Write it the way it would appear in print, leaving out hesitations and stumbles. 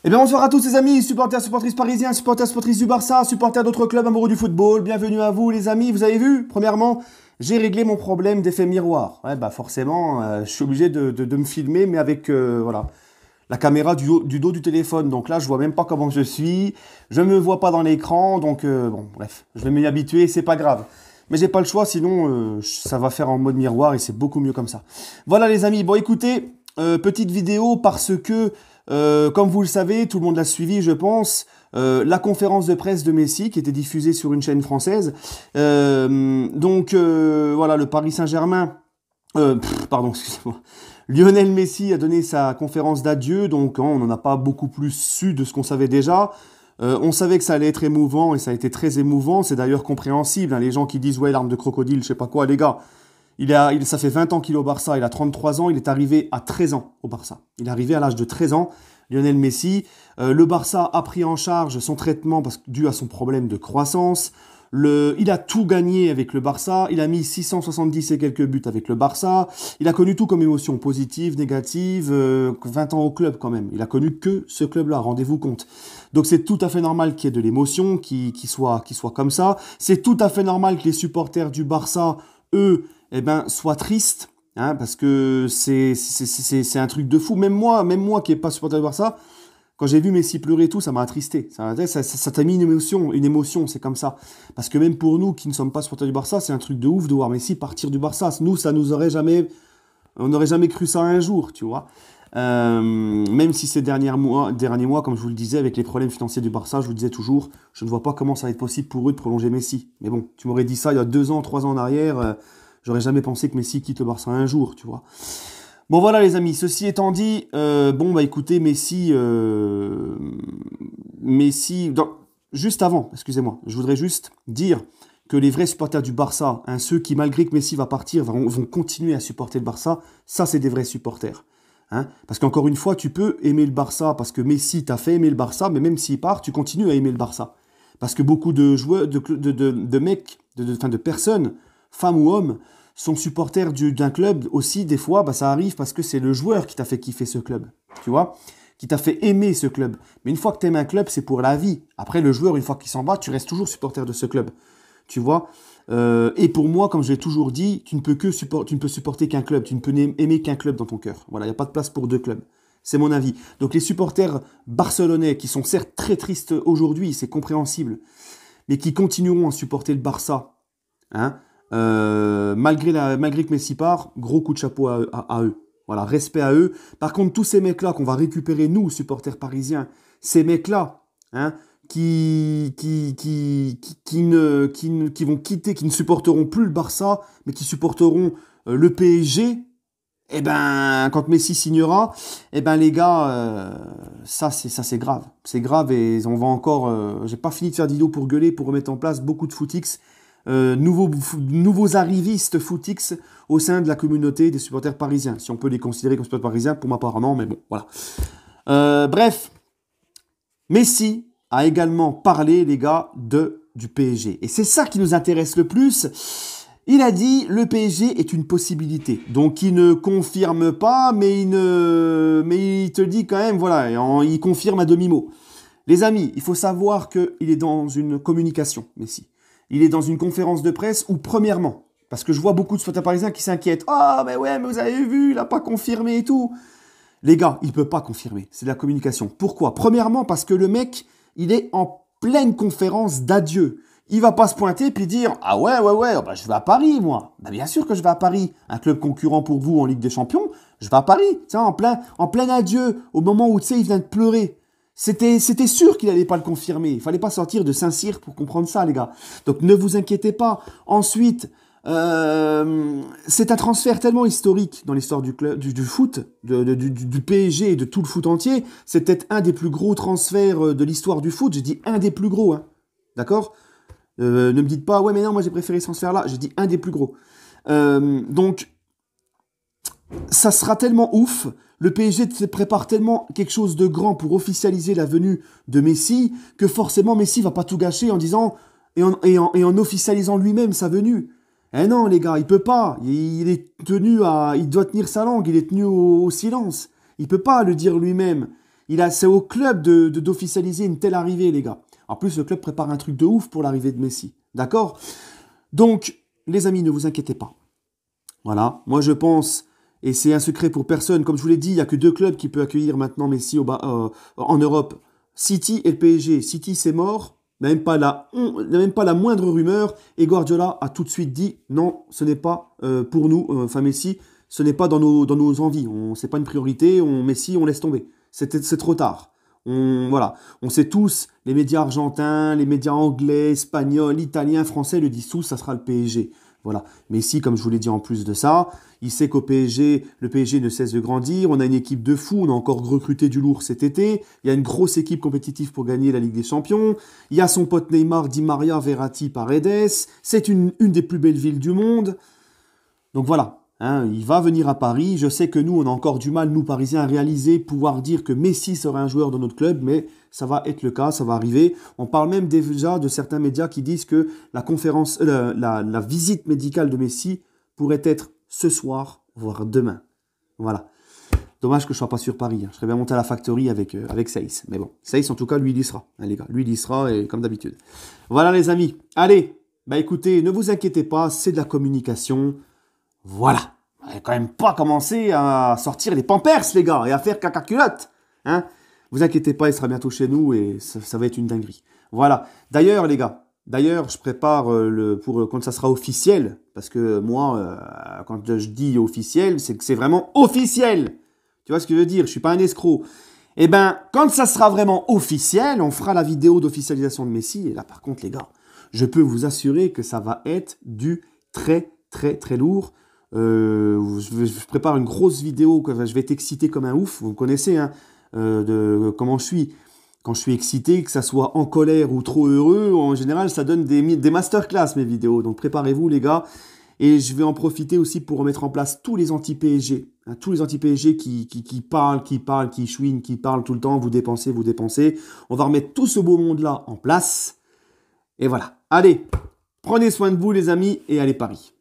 Eh bien bonsoir à tous les amis, supporters, supportrices parisiens, supporters, supportrices du Barça, supporters d'autres clubs amoureux du football. Bienvenue à vous les amis, vous avez vu, premièrement, j'ai réglé mon problème d'effet miroir. Ouais bah forcément, je suis obligé de me filmer, mais avec voilà, la caméra du dos du téléphone. Donc là, je vois même pas comment je suis, je me vois pas dans l'écran, donc bon, bref, je vais m'y habituer, c'est pas grave. Mais j'ai pas le choix, sinon ça va faire en mode miroir et c'est beaucoup mieux comme ça. Voilà les amis, bon écoutez, petite vidéo parce que comme vous le savez, tout le monde l'a suivi, je pense, la conférence de presse de Messi qui était diffusée sur une chaîne française. Voilà, le Paris Saint-Germain, pardon, excusez-moi. Lionel Messi a donné sa conférence d'adieu, donc on n'en a pas beaucoup plus su de ce qu'on savait déjà. On savait que ça allait être émouvant et ça a été très émouvant, c'est d'ailleurs compréhensible. Hein, les gens qui disent ouais, larmes de crocodile, je sais pas quoi, les gars. Ça fait 20 ans qu'il est au Barça, il a 33 ans, il est arrivé à 13 ans au Barça. Il est arrivé à l'âge de 13 ans, Lionel Messi. Le Barça a pris en charge son traitement dû à son problème de croissance. Il a tout gagné avec le Barça, il a mis 670 et quelques buts avec le Barça. Il a connu tout comme émotion, positive, négative, 20 ans au club quand même. Il a connu que ce club-là, rendez-vous compte. Donc c'est tout à fait normal qu'il y ait de l'émotion, qu'il soit comme ça. C'est tout à fait normal que les supporters du Barça, eux, sois triste, hein, parce que c'est un truc de fou. Même moi qui n'ai pas supporté le Barça, quand j'ai vu Messi pleurer et tout, ça m'a attristé. Ça t'a mis une émotion, c'est comme ça. Parce que même pour nous qui ne sommes pas supporters du Barça, c'est un truc de ouf de voir Messi partir du Barça. Nous, on n'aurait jamais cru ça un jour, tu vois. Même si ces derniers mois, comme je vous le disais, avec les problèmes financiers du Barça, je vous le disais toujours, je ne vois pas comment ça va être possible pour eux de prolonger Messi. Mais bon, tu m'aurais dit ça il y a 2 ans, 3 ans en arrière, j'aurais jamais pensé que Messi quitte le Barça un jour, tu vois. Bon voilà les amis, ceci étant dit, écoutez, juste avant, excusez-moi, je voudrais juste dire que les vrais supporters du Barça, hein, ceux qui malgré que Messi va partir, vont continuer à supporter le Barça, ça c'est des vrais supporters. Hein, parce qu'encore une fois, tu peux aimer le Barça parce que Messi t'a fait aimer le Barça, mais même s'il part, tu continues à aimer le Barça. Parce que beaucoup de joueurs, de mecs, de personnes, femmes ou hommes, sont supporters d'un club aussi, des fois, ça arrive parce que c'est le joueur qui t'a fait kiffer ce club, tu vois, qui t'a fait aimer ce club. Mais une fois que tu aimes un club, c'est pour la vie. Après, le joueur, une fois qu'il s'en va, tu restes toujours supporter de ce club, tu vois. Et pour moi, comme je l'ai toujours dit, tu ne peux supporter qu'un club, tu ne peux aimer qu'un club dans ton cœur. Voilà, il n'y a pas de place pour 2 clubs. C'est mon avis. Donc les supporters barcelonais, qui sont certes très tristes aujourd'hui, c'est compréhensible, mais qui continueront à supporter le Barça, hein, malgré que Messi part, gros coup de chapeau à eux. Voilà, respect à eux. Par contre, tous ces mecs-là qu'on va récupérer, nous, supporters parisiens, ces mecs-là, hein, qui vont quitter, qui ne supporteront plus le Barça, mais qui supporteront le PSG, quand Messi signera, les gars, ça c'est grave. C'est grave et on va encore... j'ai pas fini de faire d'idées pour gueuler, pour remettre en place beaucoup de footix. Nouveaux arrivistes footix au sein de la communauté des supporters parisiens. Si on peut les considérer comme supporters parisiens, pour moi apparemment, mais bon, voilà. Bref, Messi a également parlé, les gars, du PSG. Et c'est ça qui nous intéresse le plus. Il a dit le PSG est une possibilité. Donc il ne confirme pas, mais il te dit quand même, voilà, il confirme à demi-mot. Les amis, il faut savoir qu'il est dans une communication, Messi. Il est dans une conférence de presse où, premièrement, parce que je vois beaucoup de supporters parisiens qui s'inquiètent. « Ah, mais ouais, mais vous avez vu, il n'a pas confirmé et tout. » Les gars, il ne peut pas confirmer. C'est de la communication. Pourquoi? Premièrement, parce que le mec, il est en pleine conférence d'adieu. Il va pas se pointer puis dire « Ah ouais, je vais à Paris, moi. » Bien sûr que je vais à Paris. Un club concurrent pour vous en Ligue des Champions, je vais à Paris. Tu sais, en plein adieu, au moment où, tu sais, il vient de pleurer. C'était sûr qu'il n'allait pas le confirmer. Il fallait pas sortir de Saint-Cyr pour comprendre ça, les gars. Donc, ne vous inquiétez pas. Ensuite, c'est un transfert tellement historique dans l'histoire du club, du foot, du PSG et de tout le foot entier. C'est peut-être un des plus gros transferts de l'histoire du foot. J'ai dit un des plus gros, hein. D'accord? Ne me dites pas, ouais, mais non, moi j'ai préféré ce transfert-là. J'ai dit un des plus gros. Donc, ça sera tellement ouf. Le PSG prépare tellement quelque chose de grand pour officialiser la venue de Messi que forcément Messi va pas tout gâcher en disant et en officialisant lui-même sa venue. Eh non les gars, il peut pas. Il doit tenir sa langue, il est tenu au silence. Il peut pas le dire lui-même. C'est au club d'officialiser une telle arrivée, les gars. En plus, le club prépare un truc de ouf pour l'arrivée de Messi. D'accord? Donc, les amis, ne vous inquiétez pas. Voilà. Moi, je pense, et c'est un secret pour personne, comme je vous l'ai dit, il n'y a que 2 clubs qui peuvent accueillir maintenant Messi en Europe. City et le PSG. City, c'est mort. Même pas la moindre rumeur. Et Guardiola a tout de suite dit, non, ce n'est pas pour nous, enfin Messi, ce n'est pas dans nos envies. C'est pas une priorité. Messi, on laisse tomber. C'est trop tard. Voilà. On sait tous, les médias argentins, les médias anglais, espagnols, italiens, français le disent tous, ça sera le PSG. Voilà. Messi, comme je vous l'ai dit en plus de ça, il sait qu'au PSG, le PSG ne cesse de grandir. On a une équipe de fous. On a encore recruté du lourd cet été. Il y a une grosse équipe compétitive pour gagner la Ligue des Champions. Il y a son pote Neymar, Di Maria, Verratti, Paredes. C'est une des plus belles villes du monde. Donc voilà. Hein, il va venir à Paris. Je sais que nous, on a encore du mal, nous Parisiens, à réaliser, pouvoir dire que Messi sera un joueur de notre club, mais ça va être le cas, ça va arriver. On parle même déjà de certains médias qui disent que la visite médicale de Messi pourrait être ce soir, voire demain. Voilà. Dommage que je ne sois pas sur Paris. Hein. Je serais bien monté à la factory avec Saïs. Mais bon, Saïs, en tout cas, lui, il y sera. Hein, les gars, lui, il y sera, et comme d'habitude. Voilà, les amis. Allez, bah écoutez, ne vous inquiétez pas, c'est de la communication. Voilà. On va quand même pas commencer à sortir les pampers, les gars, et à faire caca culotte. Hein. Vous inquiétez pas, il sera bientôt chez nous et ça va être une dinguerie. Voilà. D'ailleurs, les gars, je prépare pour quand ça sera officiel, parce que moi, quand je dis officiel, c'est que c'est vraiment officiel. Tu vois ce que je veux dire? Je suis pas un escroc. Eh ben, quand ça sera vraiment officiel, on fera la vidéo d'officialisation de Messi. Et là, par contre, les gars, je peux vous assurer que ça va être du très, très, très lourd. Je prépare une grosse vidéo, je vais être excité comme un ouf, vous me connaissez, hein, de comment je suis. Quand je suis excité, que ça soit en colère ou trop heureux, en général, ça donne des masterclass, mes vidéos. Donc préparez-vous, les gars. Et je vais en profiter aussi pour remettre en place tous les anti-PSG. Hein, tous les anti-PSG qui parlent, qui chouinent, qui parlent tout le temps, vous dépensez, vous dépensez. On va remettre tout ce beau monde-là en place. Et voilà. Allez, prenez soin de vous, les amis, et allez Paris.